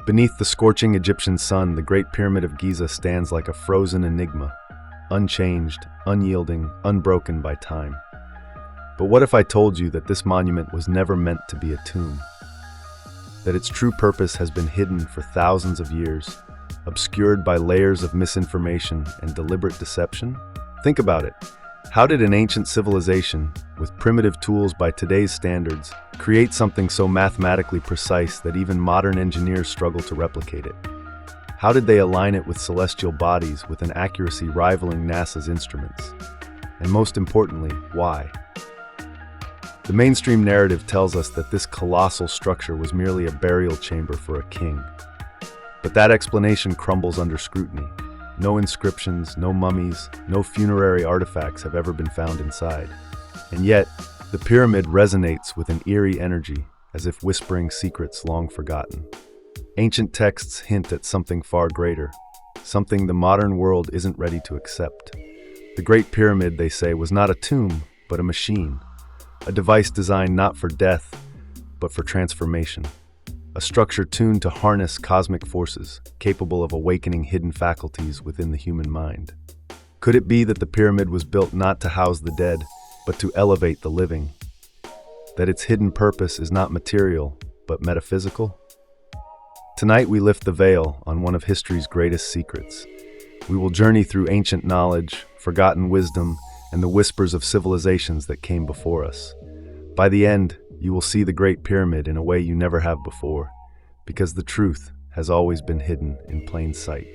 Beneath the scorching Egyptian sun, the Great Pyramid of Giza stands like a frozen enigma, unchanged, unyielding, unbroken by time. But what if I told you that this monument was never meant to be a tomb? That its true purpose has been hidden for thousands of years, obscured by layers of misinformation and deliberate deception? Think about it. How did an ancient civilization, with primitive tools by today's standards, create something so mathematically precise that even modern engineers struggle to replicate it? How did they align it with celestial bodies with an accuracy rivaling NASA's instruments? And most importantly, why? The mainstream narrative tells us that this colossal structure was merely a burial chamber for a king. But that explanation crumbles under scrutiny. No inscriptions, no mummies, no funerary artifacts have ever been found inside. And yet, the pyramid resonates with an eerie energy, as if whispering secrets long forgotten. Ancient texts hint at something far greater, something the modern world isn't ready to accept. The Great Pyramid, they say, was not a tomb, but a machine. A device designed not for death, but for transformation. A structure tuned to harness cosmic forces, capable of awakening hidden faculties within the human mind. Could it be that the pyramid was built not to house the dead, but to elevate the living? That its hidden purpose is not material, but metaphysical? Tonight we lift the veil on one of history's greatest secrets. We will journey through ancient knowledge, forgotten wisdom, and the whispers of civilizations that came before us. By the end, you will see the Great Pyramid in a way you never have before, because the truth has always been hidden in plain sight.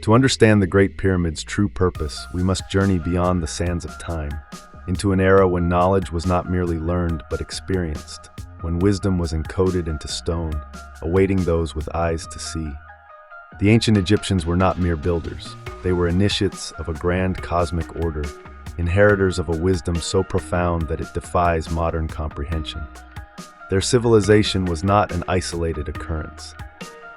To understand the Great Pyramid's true purpose, we must journey beyond the sands of time, into an era when knowledge was not merely learned but experienced, when wisdom was encoded into stone, awaiting those with eyes to see. The ancient Egyptians were not mere builders. They were initiates of a grand cosmic order, inheritors of a wisdom so profound that it defies modern comprehension. Their civilization was not an isolated occurrence,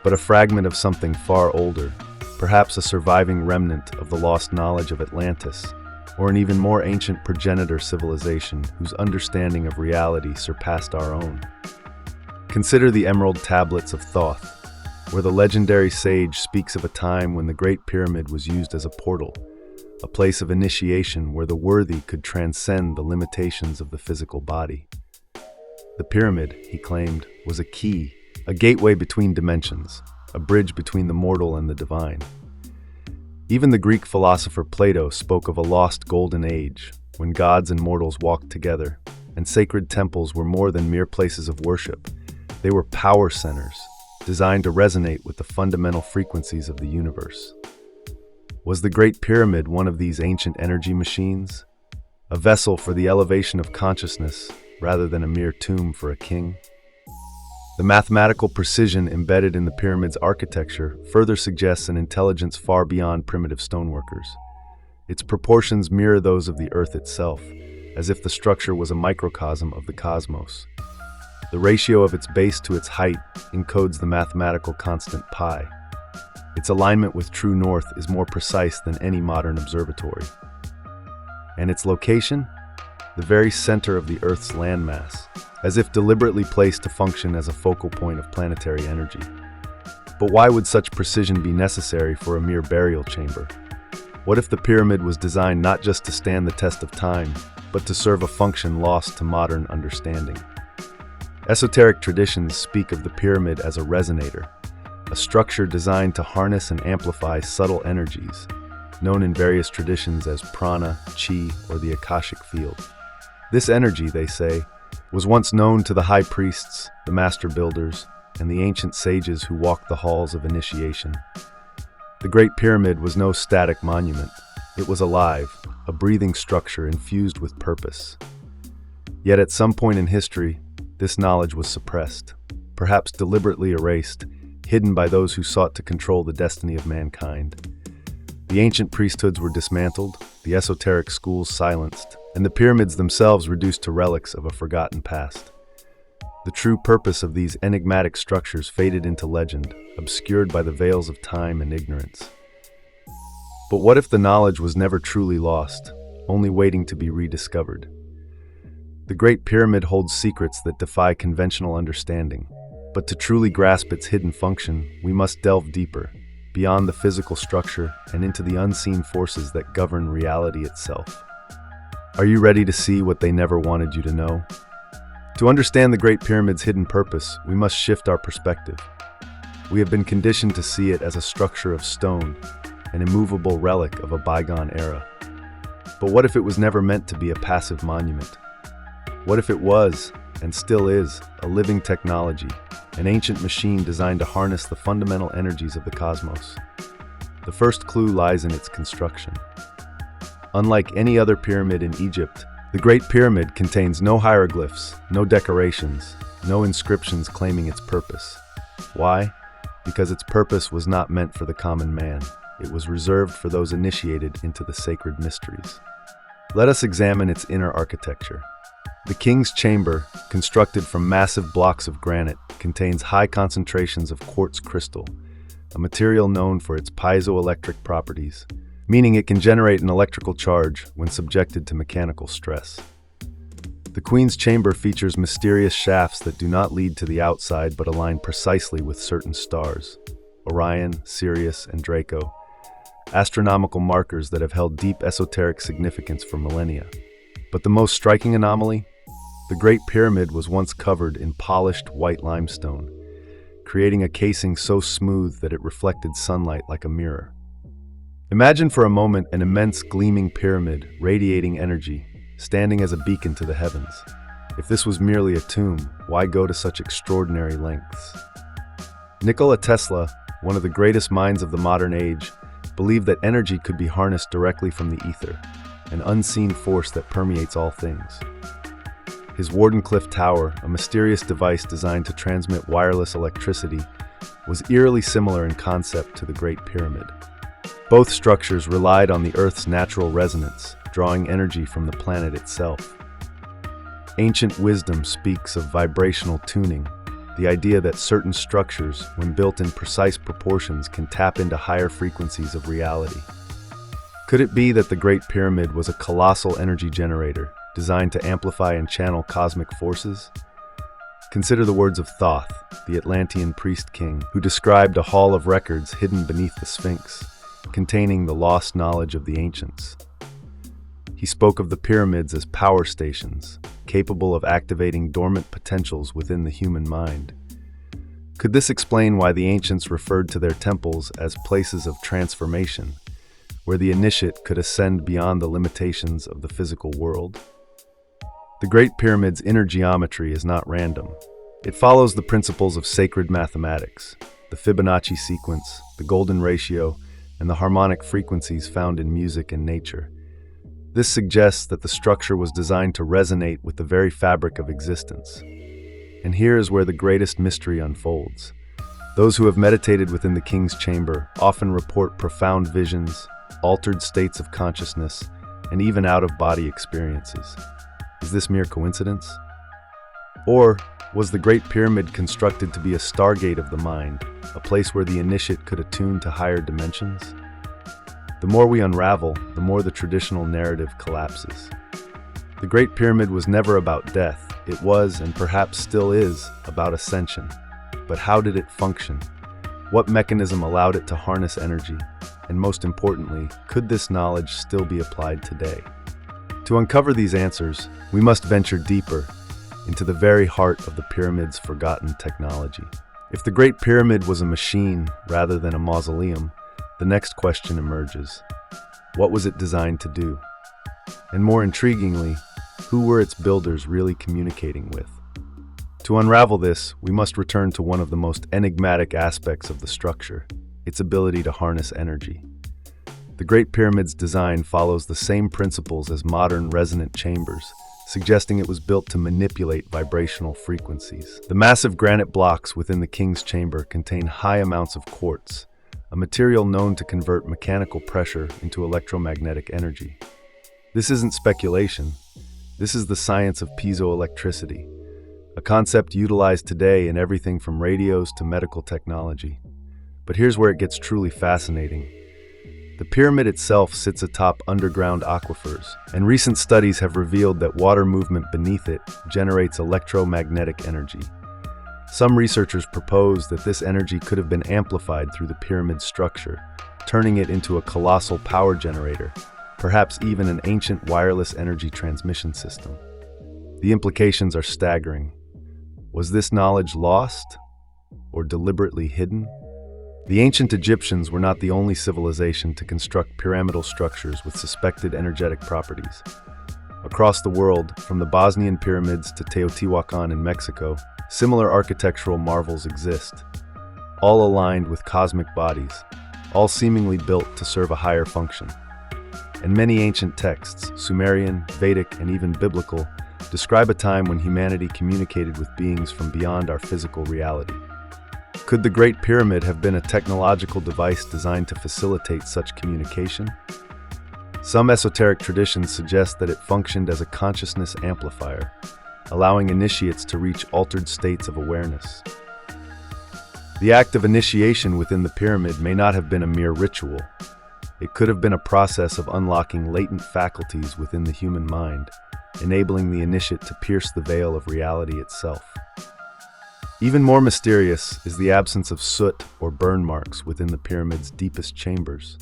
but a fragment of something far older, perhaps a surviving remnant of the lost knowledge of Atlantis, or an even more ancient progenitor civilization whose understanding of reality surpassed our own. Consider the Emerald Tablets of Thoth, where the legendary sage speaks of a time when the Great Pyramid was used as a portal, a place of initiation where the worthy could transcend the limitations of the physical body. The pyramid, he claimed, was a key, a gateway between dimensions, a bridge between the mortal and the divine. Even the Greek philosopher Plato spoke of a lost golden age, when gods and mortals walked together, and sacred temples were more than mere places of worship. They were power centers, designed to resonate with the fundamental frequencies of the universe. Was the Great Pyramid one of these ancient energy machines? A vessel for the elevation of consciousness rather than a mere tomb for a king? The mathematical precision embedded in the pyramid's architecture further suggests an intelligence far beyond primitive stoneworkers. Its proportions mirror those of the Earth itself, as if the structure was a microcosm of the cosmos. The ratio of its base to its height encodes the mathematical constant pi. Its alignment with true north is more precise than any modern observatory. And its location? The very center of the Earth's landmass, as if deliberately placed to function as a focal point of planetary energy. But why would such precision be necessary for a mere burial chamber? What if the pyramid was designed not just to stand the test of time, but to serve a function lost to modern understanding? Esoteric traditions speak of the pyramid as a resonator, a structure designed to harness and amplify subtle energies, known in various traditions as prana, chi, or the Akashic field. This energy, they say, was once known to the high priests, the master builders, and the ancient sages who walked the halls of initiation. The Great Pyramid was no static monument. It was alive, a breathing structure infused with purpose. Yet at some point in history, this knowledge was suppressed, perhaps deliberately erased, hidden by those who sought to control the destiny of mankind. The ancient priesthoods were dismantled, the esoteric schools silenced, and the pyramids themselves reduced to relics of a forgotten past. The true purpose of these enigmatic structures faded into legend, obscured by the veils of time and ignorance. But what if the knowledge was never truly lost, only waiting to be rediscovered? The Great Pyramid holds secrets that defy conventional understanding, But to truly grasp its hidden function, we must delve deeper, beyond the physical structure and into the unseen forces that govern reality itself. Are you ready to see what they never wanted you to know? To understand the Great Pyramid's hidden purpose, we must shift our perspective. We have been conditioned to see it as a structure of stone, an immovable relic of a bygone era. But what if it was never meant to be a passive monument? What if it was, and still is, a living technology, an ancient machine designed to harness the fundamental energies of the cosmos? The first clue lies in its construction. Unlike any other pyramid in Egypt, the Great Pyramid contains no hieroglyphs, no decorations, no inscriptions claiming its purpose. Why? Because its purpose was not meant for the common man. It was reserved for those initiated into the sacred mysteries. Let us examine its inner architecture. The king's chamber, constructed from massive blocks of granite, contains high concentrations of quartz crystal, a material known for its piezoelectric properties, meaning it can generate an electrical charge when subjected to mechanical stress. The queen's chamber features mysterious shafts that do not lead to the outside but align precisely with certain stars, Orion, Sirius, and Draco, astronomical markers that have held deep esoteric significance for millennia. But the most striking anomaly? The Great Pyramid was once covered in polished white limestone, creating a casing so smooth that it reflected sunlight like a mirror. Imagine for a moment an immense gleaming pyramid radiating energy, standing as a beacon to the heavens. If this was merely a tomb, why go to such extraordinary lengths? Nikola Tesla, one of the greatest minds of the modern age, believed that energy could be harnessed directly from the ether, an unseen force that permeates all things. His Wardenclyffe Tower, a mysterious device designed to transmit wireless electricity, was eerily similar in concept to the Great Pyramid. Both structures relied on the Earth's natural resonance, drawing energy from the planet itself. Ancient wisdom speaks of vibrational tuning, the idea that certain structures, when built in precise proportions, can tap into higher frequencies of reality. Could it be that the Great Pyramid was a colossal energy generator, designed to amplify and channel cosmic forces? Consider the words of Thoth, the Atlantean priest king, who described a hall of records hidden beneath the Sphinx, containing the lost knowledge of the ancients. He spoke of the pyramids as power stations, capable of activating dormant potentials within the human mind. Could this explain why the ancients referred to their temples as places of transformation, where the initiate could ascend beyond the limitations of the physical world? The Great Pyramid's inner geometry is not random. It follows the principles of sacred mathematics, the Fibonacci sequence, the golden ratio, and the harmonic frequencies found in music and nature. This suggests that the structure was designed to resonate with the very fabric of existence. And here is where the greatest mystery unfolds. Those who have meditated within the king's chamber often report profound visions, altered states of consciousness, and even out-of-body experiences. Is this mere coincidence? Or was the Great Pyramid constructed to be a stargate of the mind, a place where the initiate could attune to higher dimensions? The more we unravel, the more the traditional narrative collapses. The Great Pyramid was never about death. It was, and perhaps still is, about ascension. But how did it function? What mechanism allowed it to harness energy? And most importantly, could this knowledge still be applied today? To uncover these answers, we must venture deeper into the very heart of the pyramid's forgotten technology. If the Great Pyramid was a machine rather than a mausoleum, the next question emerges. What was it designed to do? And more intriguingly, who were its builders really communicating with? To unravel this, we must return to one of the most enigmatic aspects of the structure, its ability to harness energy. The Great Pyramid's design follows the same principles as modern resonant chambers, suggesting it was built to manipulate vibrational frequencies. The massive granite blocks within the king's chamber contain high amounts of quartz, a material known to convert mechanical pressure into electromagnetic energy. This isn't speculation. This is the science of piezoelectricity, a concept utilized today in everything from radios to medical technology. But here's where it gets truly fascinating. The pyramid itself sits atop underground aquifers, and recent studies have revealed that water movement beneath it generates electromagnetic energy. Some researchers propose that this energy could have been amplified through the pyramid's structure, turning it into a colossal power generator, perhaps even an ancient wireless energy transmission system. The implications are staggering. Was this knowledge lost or deliberately hidden? The ancient Egyptians were not the only civilization to construct pyramidal structures with suspected energetic properties. Across the world, from the Bosnian pyramids to Teotihuacan in Mexico, similar architectural marvels exist, all aligned with cosmic bodies, all seemingly built to serve a higher function. And many ancient texts, Sumerian, Vedic, and even biblical, describe a time when humanity communicated with beings from beyond our physical reality. Could the Great Pyramid have been a technological device designed to facilitate such communication? Some esoteric traditions suggest that it functioned as a consciousness amplifier, allowing initiates to reach altered states of awareness. The act of initiation within the pyramid may not have been a mere ritual. It could have been a process of unlocking latent faculties within the human mind, enabling the initiate to pierce the veil of reality itself. Even more mysterious is the absence of soot or burn marks within the pyramid's deepest chambers.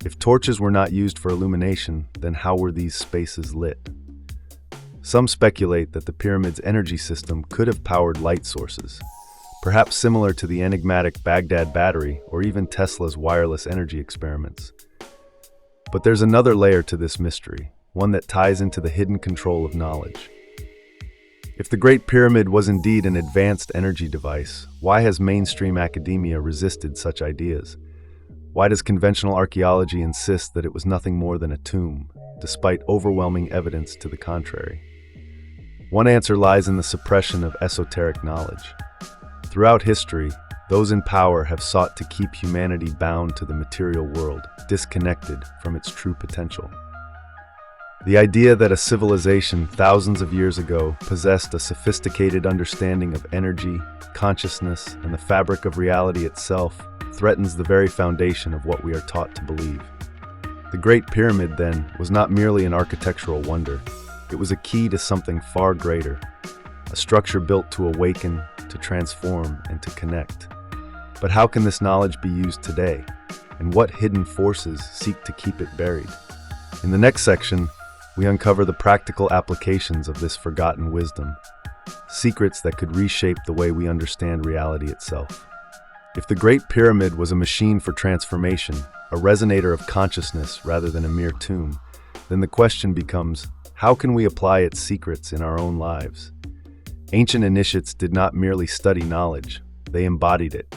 If torches were not used for illumination, then how were these spaces lit? Some speculate that the pyramid's energy system could have powered light sources, perhaps similar to the enigmatic Baghdad battery or even Tesla's wireless energy experiments. But there's another layer to this mystery, one that ties into the hidden control of knowledge. If the Great Pyramid was indeed an advanced energy device, why has mainstream academia resisted such ideas? Why does conventional archaeology insist that it was nothing more than a tomb, despite overwhelming evidence to the contrary? One answer lies in the suppression of esoteric knowledge. Throughout history, those in power have sought to keep humanity bound to the material world, disconnected from its true potential. The idea that a civilization thousands of years ago possessed a sophisticated understanding of energy, consciousness, and the fabric of reality itself threatens the very foundation of what we are taught to believe. The Great Pyramid, then, was not merely an architectural wonder. It was a key to something far greater, a structure built to awaken, to transform, and to connect. But how can this knowledge be used today? And what hidden forces seek to keep it buried? In the next section, we uncover the practical applications of this forgotten wisdom, secrets that could reshape the way we understand reality itself. If the Great Pyramid was a machine for transformation, a resonator of consciousness rather than a mere tomb, then the question becomes, how can we apply its secrets in our own lives? Ancient initiates did not merely study knowledge, they embodied it.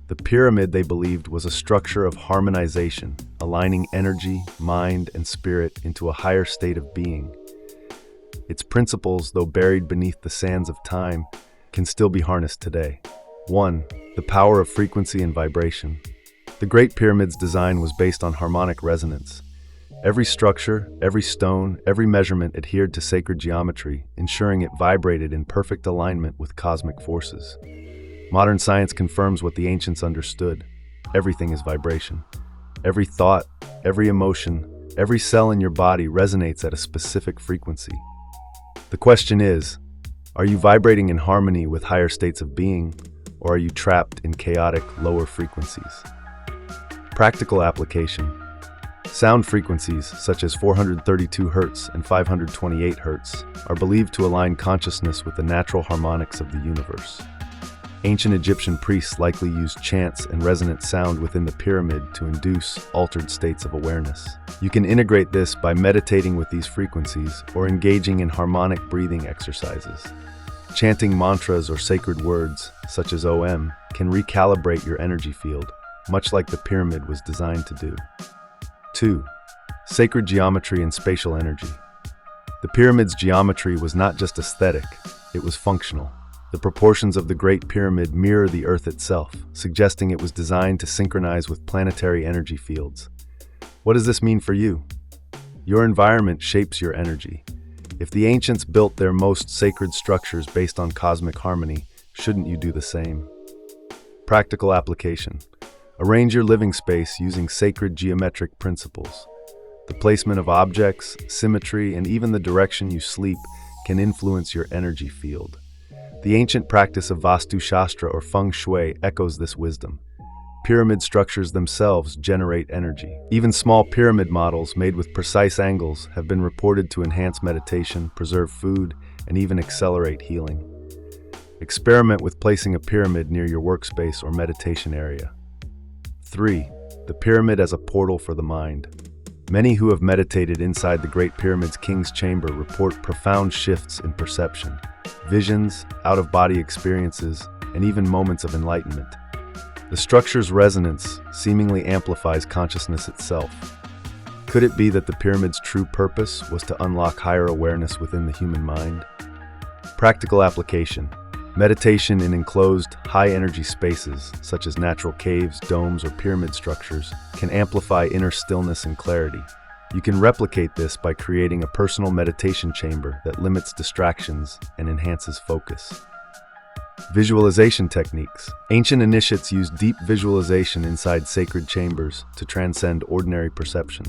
The pyramid, they believed, was a structure of harmonization, aligning energy, mind, and spirit into a higher state of being. Its principles, though buried beneath the sands of time, can still be harnessed today. 1. The power of frequency and vibration. The Great Pyramid's design was based on harmonic resonance. Every structure, every stone, every measurement adhered to sacred geometry, ensuring it vibrated in perfect alignment with cosmic forces. Modern science confirms what the ancients understood. Everything is vibration. Every thought, every emotion, every cell in your body resonates at a specific frequency. The question is, are you vibrating in harmony with higher states of being, or are you trapped in chaotic, lower frequencies? Practical application. Sound frequencies, such as 432 Hz and 528 Hz, are believed to align consciousness with the natural harmonics of the universe. Ancient Egyptian priests likely used chants and resonant sound within the pyramid to induce altered states of awareness. You can integrate this by meditating with these frequencies or engaging in harmonic breathing exercises. Chanting mantras or sacred words, such as Om, can recalibrate your energy field, much like the pyramid was designed to do. 2. Sacred geometry and spatial energy. The pyramid's geometry was not just aesthetic, it was functional. The proportions of the Great Pyramid mirror the Earth itself, suggesting it was designed to synchronize with planetary energy fields. What does this mean for you? Your environment shapes your energy. If the ancients built their most sacred structures based on cosmic harmony, shouldn't you do the same? Practical application. Arrange your living space using sacred geometric principles. The placement of objects, symmetry, and even the direction you sleep can influence your energy field. The ancient practice of Vastu Shastra or Feng Shui echoes this wisdom. Pyramid structures themselves generate energy. Even small pyramid models made with precise angles have been reported to enhance meditation, preserve food, and even accelerate healing. Experiment with placing a pyramid near your workspace or meditation area. 3. The pyramid as a portal for the mind. Many who have meditated inside the Great Pyramid's King's Chamber report profound shifts in perception, visions, out-of-body experiences, and even moments of enlightenment. The structure's resonance seemingly amplifies consciousness itself. Could it be that the pyramid's true purpose was to unlock higher awareness within the human mind? Practical application. Meditation in enclosed, high-energy spaces, such as natural caves, domes, or pyramid structures, can amplify inner stillness and clarity. You can replicate this by creating a personal meditation chamber that limits distractions and enhances focus. Visualization techniques. Ancient initiates used deep visualization inside sacred chambers to transcend ordinary perception.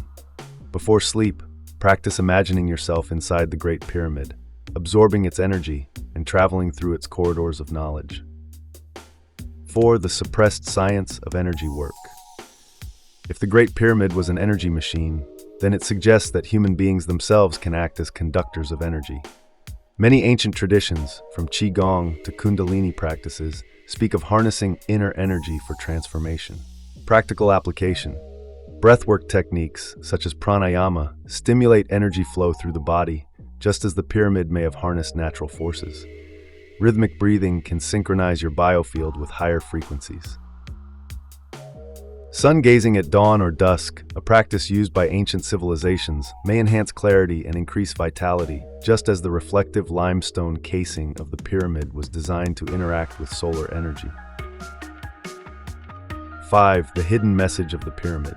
Before sleep, practice imagining yourself inside the Great Pyramid, absorbing its energy and traveling through its corridors of knowledge. 4. The suppressed science of energy work. If the Great Pyramid was an energy machine, then it suggests that human beings themselves can act as conductors of energy. Many ancient traditions, from Qigong to Kundalini practices, speak of harnessing inner energy for transformation. Practical application. Breathwork techniques, such as pranayama, stimulate energy flow through the body, just as the pyramid may have harnessed natural forces. Rhythmic breathing can synchronize your biofield with higher frequencies. Sun gazing at dawn or dusk, a practice used by ancient civilizations, may enhance clarity and increase vitality, just as the reflective limestone casing of the pyramid was designed to interact with solar energy. 5. The hidden message of the pyramid.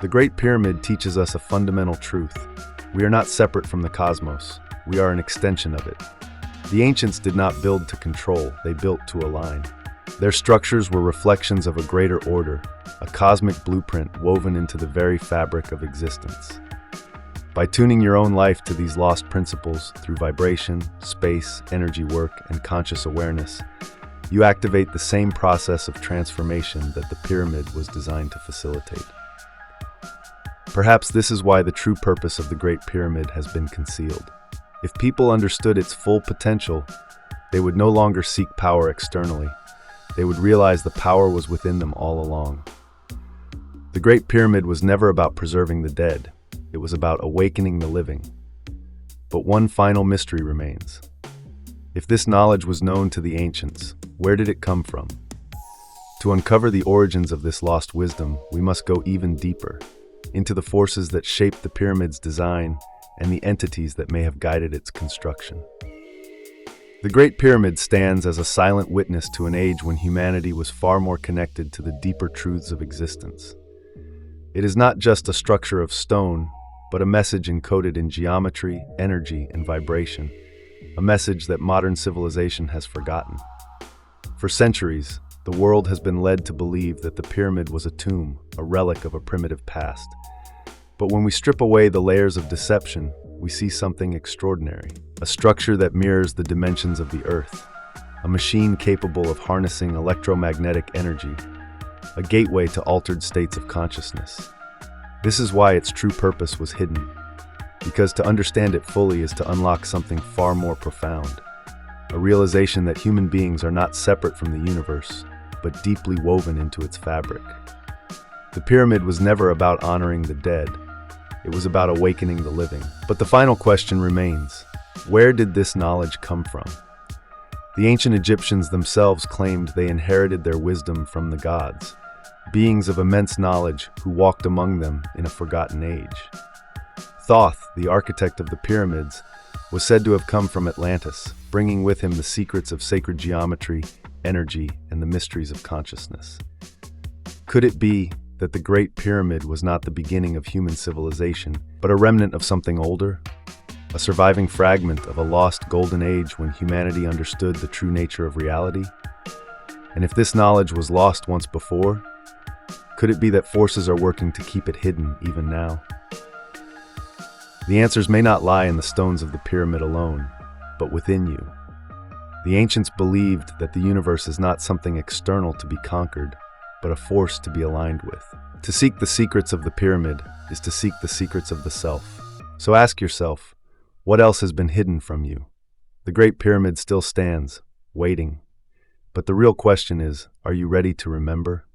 The Great Pyramid teaches us a fundamental truth. We are not separate from the cosmos. We are an extension of it. The ancients did not build to control, they built to align. Their structures were reflections of a greater order, a cosmic blueprint woven into the very fabric of existence. By tuning your own life to these lost principles through vibration, space, energy work, and conscious awareness, you activate the same process of transformation that the pyramid was designed to facilitate. Perhaps this is why the true purpose of the Great Pyramid has been concealed. If people understood its full potential, they would no longer seek power externally. They would realize the power was within them all along. The Great Pyramid was never about preserving the dead. It was about awakening the living. But one final mystery remains. If this knowledge was known to the ancients, where did it come from? To uncover the origins of this lost wisdom, we must go even deeper, into the forces that shaped the pyramid's design and the entities that may have guided its construction. The Great Pyramid stands as a silent witness to an age when humanity was far more connected to the deeper truths of existence. It is not just a structure of stone, but a message encoded in geometry, energy, and vibration, a message that modern civilization has forgotten. For centuries, the world has been led to believe that the pyramid was a tomb, a relic of a primitive past. But when we strip away the layers of deception, we see something extraordinary. A structure that mirrors the dimensions of the Earth. A machine capable of harnessing electromagnetic energy. A gateway to altered states of consciousness. This is why its true purpose was hidden. Because to understand it fully is to unlock something far more profound. A realization that human beings are not separate from the universe, but deeply woven into its fabric. The pyramid was never about honoring the dead. It was about awakening the living. But the final question remains, where did this knowledge come from? The ancient Egyptians themselves claimed they inherited their wisdom from the gods, beings of immense knowledge who walked among them in a forgotten age. Thoth, the architect of the pyramids, was said to have come from Atlantis, bringing with him the secrets of sacred geometry, energy, and the mysteries of consciousness. Could it be that the Great Pyramid was not the beginning of human civilization, but a remnant of something older? A surviving fragment of a lost golden age when humanity understood the true nature of reality? And if this knowledge was lost once before, could it be that forces are working to keep it hidden even now? The answers may not lie in the stones of the pyramid alone, but within you. The ancients believed that the universe is not something external to be conquered, but a force to be aligned with. To seek the secrets of the pyramid is to seek the secrets of the self. So ask yourself, what else has been hidden from you? The Great Pyramid still stands, waiting. But the real question is, are you ready to remember?